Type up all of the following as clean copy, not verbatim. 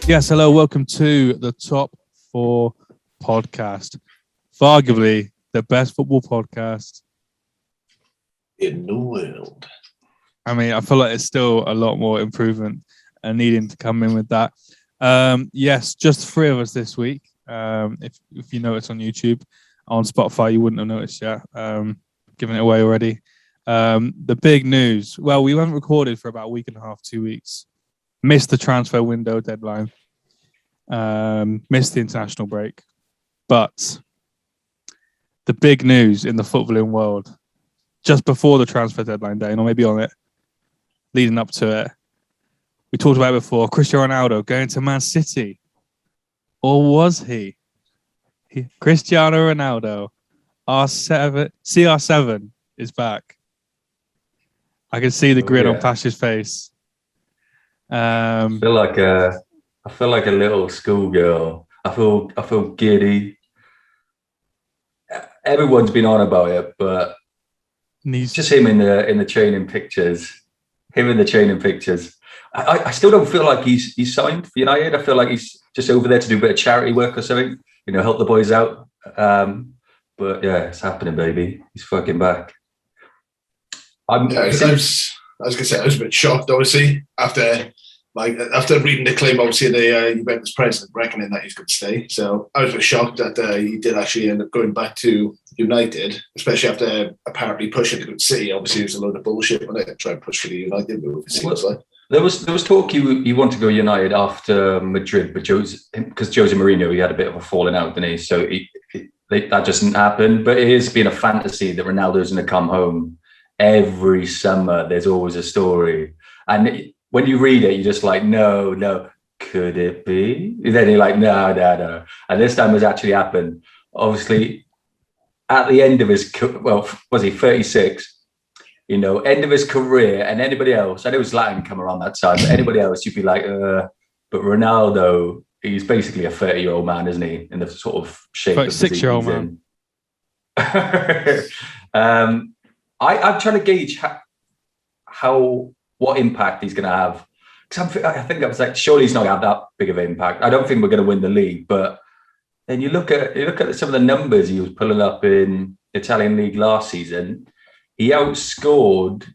Yes, hello, welcome to the Top 4 podcast. VARguably the best football podcast in the world. I mean, I feel like it's still a lot more improvement and needing to come in with that. Yes, just 3 of us this week. If you notice on YouTube, on Spotify, you wouldn't have noticed yet. Giving it away already. The big news. Well, we haven't recorded for about a week and a half, 2 weeks. Missed the transfer window deadline. Missed the international break. But the big news in the footballing world, just before the transfer deadline day, or maybe on it, leading up to it, we talked about it before, Cristiano Ronaldo going to Man City. Or was he? Cristiano Ronaldo, CR7 is back. I can see the grin on Pasha's face. I feel like a little schoolgirl. I feel giddy. Everyone's been on about it, but just him in the training pictures. Him in the training pictures. I still don't feel like he's signed for United. I feel like he's just over there to do a bit of charity work or something. Help the boys out. But yeah, it's happening, baby. He's fucking back. I was gonna say I was a bit shocked, obviously, after reading the claim, obviously the Juventus president reckoning that he's going to stay. So I was a bit shocked that he did actually end up going back to United, especially after apparently pushing to go to City. Obviously, it was a load of bullshit when they tried to push for the United move. There was talk he wanted to go United after Madrid, but because Jose Mourinho, he had a bit of a falling out, didn't he? So that just didn't happen. But it has been a fantasy that Ronaldo's going to come home every summer. There's always a story, and when you read it, you're just like, no, could it be? And then you're like, no. And this time has actually happened. Obviously, at the end of was he 36? End of his career, and anybody else, I know Zlatan come around that time, but anybody else, you'd be like, but Ronaldo, he's basically a 30-year-old man, isn't he? In the sort of shape of 36-year-old man. I'm trying to gauge what impact he's going to have. Because I think I was like, surely he's not going to have that big of an impact. I don't think we're going to win the league, but then you look at some of the numbers he was pulling up in Italian league last season. He outscored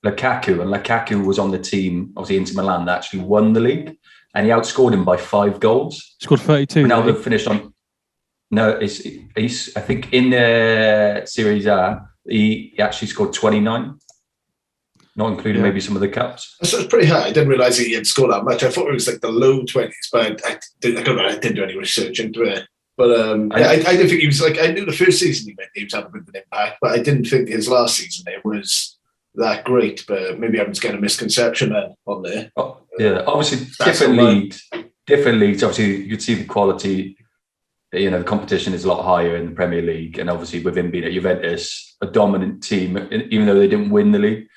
Lukaku, and Lukaku was on the team, obviously Inter Milan, that actually won the league, and he outscored him by 5 goals. Scored 32. Ronaldo finished on. No, he's I think in the Serie A he actually scored 29. Not including maybe some of the cups. So it's pretty high. I didn't realise he had scored that much. I thought it was like the low 20s, but I didn't do any research into it. But I didn't think he was like, I knew the first season he was having a bit of an impact, but I didn't think his last season it was that great. But maybe I'm just getting a misconception then on there. Oh, yeah, obviously different leagues. Obviously, you could see the quality. The competition is a lot higher in the Premier League, and obviously with him being at Juventus, a dominant team, even though they didn't win the league.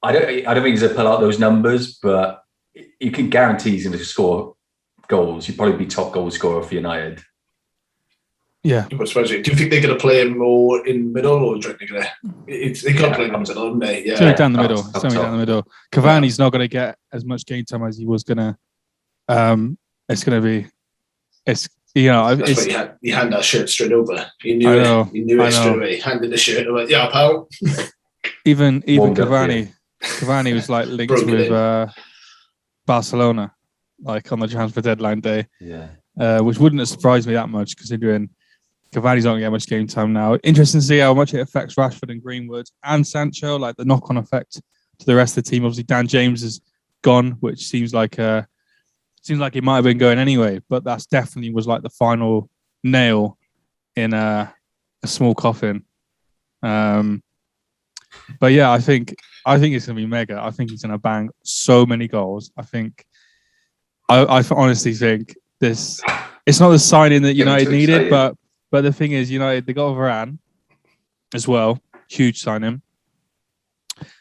I don't think he's going to pull out those numbers, but you can guarantee he's going to score goals. He'd probably be top goal scorer for United. Yeah. Do you think they're going to play him more in the middle, or do you think they can't play him in the middle, haven't they? Yeah. It's only down the middle. Cavani's not going to get as much game time as he was going to. It's going to be. He handed that shirt straight over. He knew it straight away. He handed the shirt over. Yeah, pal. Even Cavani. Cavani was like linked with Barcelona, like on the transfer deadline day. Yeah. Which wouldn't have surprised me that much, considering Cavani's not going to get much game time now. Interesting to see how much it affects Rashford and Greenwood and Sancho, like the knock-on effect to the rest of the team. Obviously, Dan James is gone, which seems like he might have been going anyway, but that's definitely was like the final nail in a small coffin. But yeah, I think it's going to be mega. I think he's going to bang so many goals. I honestly think this. It's not the signing that United needed, but the thing is, United, they got Varane as well. Huge signing.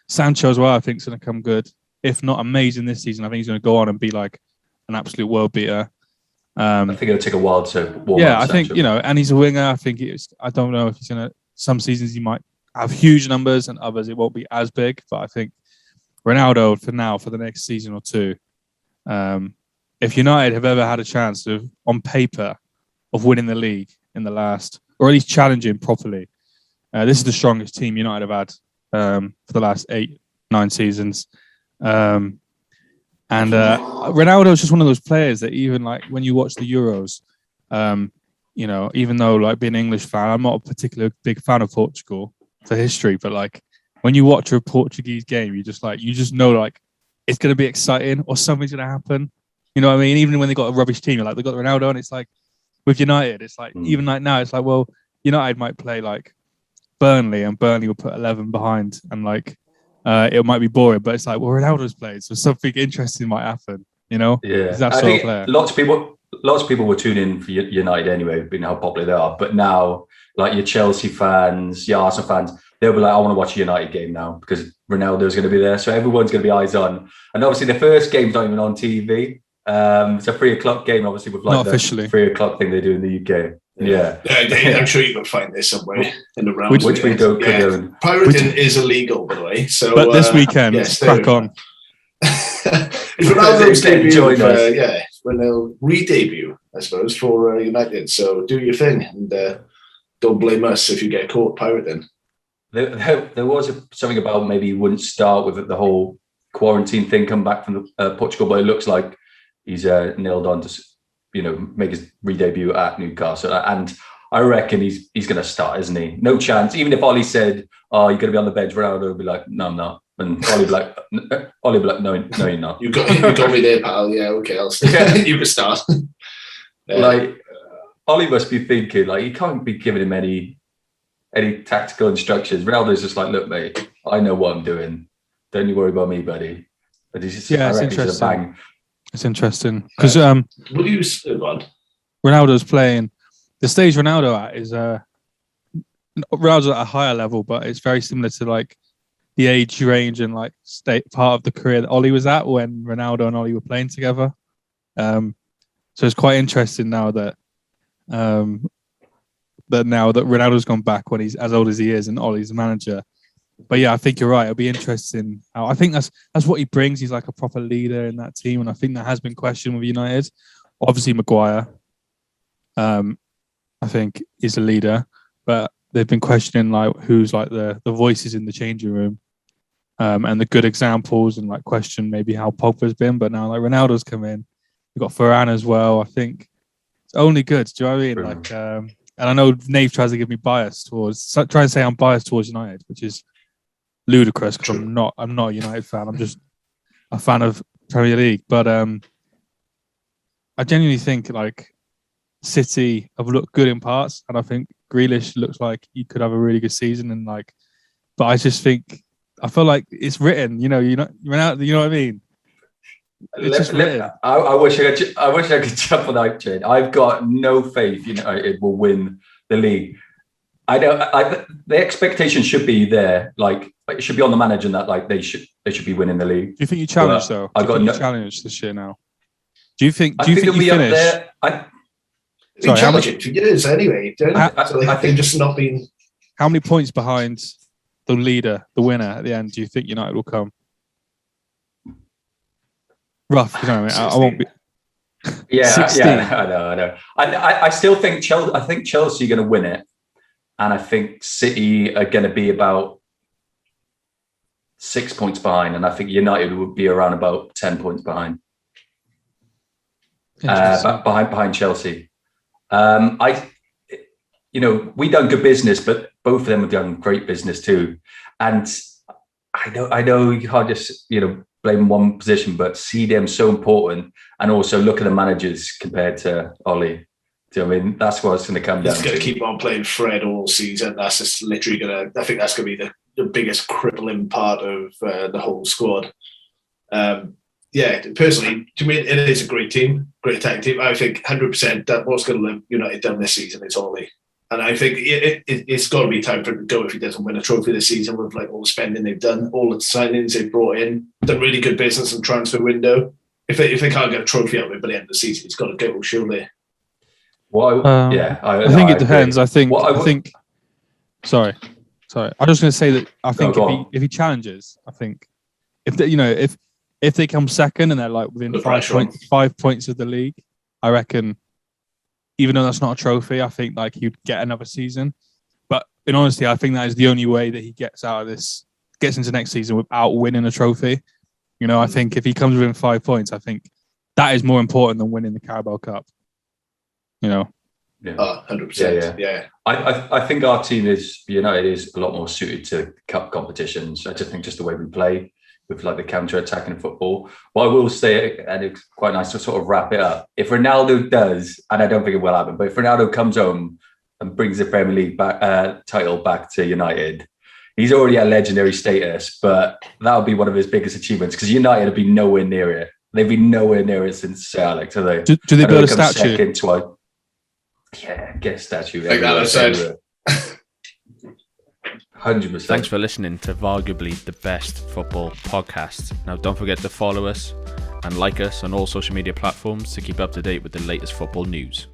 Sancho as well, I think is going to come good. If not amazing this season, I think he's going to go on and be like an absolute world beater. I think it'll take a while to warm up. I think, and he's a winger. I don't know if he's going to, some seasons he might have huge numbers and others it won't be as big, but I think Ronaldo for the next season or two, if United have ever had a chance of, on paper, of winning the league in the last, or at least challenging properly, this is the strongest team United have had for the last 8-9 seasons. And Ronaldo is just one of those players that even like when you watch the Euros, you know, even though like being an English fan, I'm not a particular big fan of Portugal for history, but like when you watch a Portuguese game, you just know like it's going to be exciting or something's going to happen. You know what I mean? Even when they got a rubbish team, like they got Ronaldo, and it's like with United, it's like even like now, it's like, well, United might play like Burnley, and Burnley will put 11 behind, and like it might be boring, but it's like, well, Ronaldo's played, so something interesting might happen. You know? Yeah, that I sort of think player. lots of people were tuning in for United anyway, being how popular they are. But now, like your Chelsea fans, your Arsenal fans, they'll be like, I want to watch a United game now because Ronaldo's going to be there. So everyone's going to be eyes on. And obviously the first game's not even on TV. It's a 3:00 game, obviously, with like Not the officially 3:00 thing they do in the UK. Yeah. I'm sure you can find this somewhere in the round. Which we don't condone. Pirating is illegal, by the way. So, but this weekend, crack on. It's Ronaldo's debut, when they'll re-debut, I suppose, for United. So do your thing, and don't blame us if you get caught pirating. There was something about maybe he wouldn't start with the whole quarantine thing, come back from Portugal, but it looks like he's nailed on to, you know, make his re-debut at Newcastle. And I reckon he's going to start, isn't he? No chance. Even if Ollie said, "Oh, you're going to be on the bench," Ronaldo would be like, "No, I'm not." And Ollie would be like, "No, you're not." You got me there, pal. Yeah, okay, I'll you can start. Like Ollie must be thinking, like, he can't be giving him any tactical instructions. Ronaldo's just like, "Look, mate, I know what I'm doing. Don't you worry about me, buddy." But he's just, it's interesting. It's interesting because what do you say about Ronaldo's playing? The stage Ronaldo at is Ronaldo's at a higher level, but it's very similar to like the age range and like state part of the career that Ollie was at when Ronaldo and Ollie were playing together. So it's quite interesting now that Ronaldo's gone back when he's as old as he is and Ollie's the manager. But yeah, I think you're right. It'll be interesting. I think that's what he brings. He's like a proper leader in that team, and I think that has been questioned with United. Obviously, Maguire, I think, is a leader, but they've been questioning like who's like the voices in the changing room, and the good examples, and like question maybe how Pogba's been. But now like Ronaldo's come in, we've got Varane as well. I think it's only good. Do you know what I mean? Like, and I know Nave tries to give me try and say I'm biased towards United, which is ludicrous because I'm not a United fan. I'm just a fan of Premier League. But I genuinely think like City have looked good in parts, and I think Grealish looks like he could have a really good season. And like, but I just think I feel like it's written. You know what I mean? It's just written. I wish I could jump on that train. I've got no faith United will win the league. I know the expectation should be there. Like it should be on the manager, and that like they should be winning the league. Do you think you challenge though? I got challenge this year now. Do you think you finish? Been challenging for years anyway. I think just not been. How many points behind the leader, the winner at the end? Do you think United will come? Rough, you know what I mean? I won't be. Yeah, 16. I know. I still think Chelsea. I think Chelsea are going to win it, and I think City are going to be about 6 points behind, and I think United would be around about 10 points behind. Behind Chelsea. We done good business, but both of them have done great business too. And I know you can't just blame one position, but see them so important, and also look at the managers compared to Ollie. Do you know what I mean? That's what it's going to come down. He's going to keep on playing Fred all season. That's just literally going to. I think that's going to be the biggest crippling part of the whole squad. Personally, to me, it is a great team, great attacking team. I think 100% that what's going to let United down this season is Ollie. And I think it's got to be time for him to go if he doesn't win a trophy this season with like all the spending they've done, all the signings they've brought in, done really good business and transfer window. If they can't get a trophy out of it by the end of the season, it's got to go, surely. Well, I think it depends. I think. Sorry. I was just going to say that I think if he challenges, I think if if they come second and they're like within The 5 points of the league, I reckon, even though that's not a trophy, I think like he'd get another season. But in honesty, I think that is the only way that he gets into next season without winning a trophy. You know, I think if he comes within 5 points, I think that is more important than winning the Carabao Cup. You know. Yeah. 100%. Yeah. I think our team United is a lot more suited to cup competitions. I just think just the way we play with like the counter-attacking football. What I will say, and it's quite nice to sort of wrap it up, if Ronaldo does, and I don't think it will happen, but if Ronaldo comes home and brings the Premier League title back to United, he's already at legendary status, but that'll be one of his biggest achievements because United have been nowhere near it. They've been nowhere near it since Sir Alex, have they? Do they build a statue? Yeah, get a statue. Like that said. 100%. Thanks for listening to VARguably the best football podcast. Now, don't forget to follow us and like us on all social media platforms to keep up to date with the latest football news.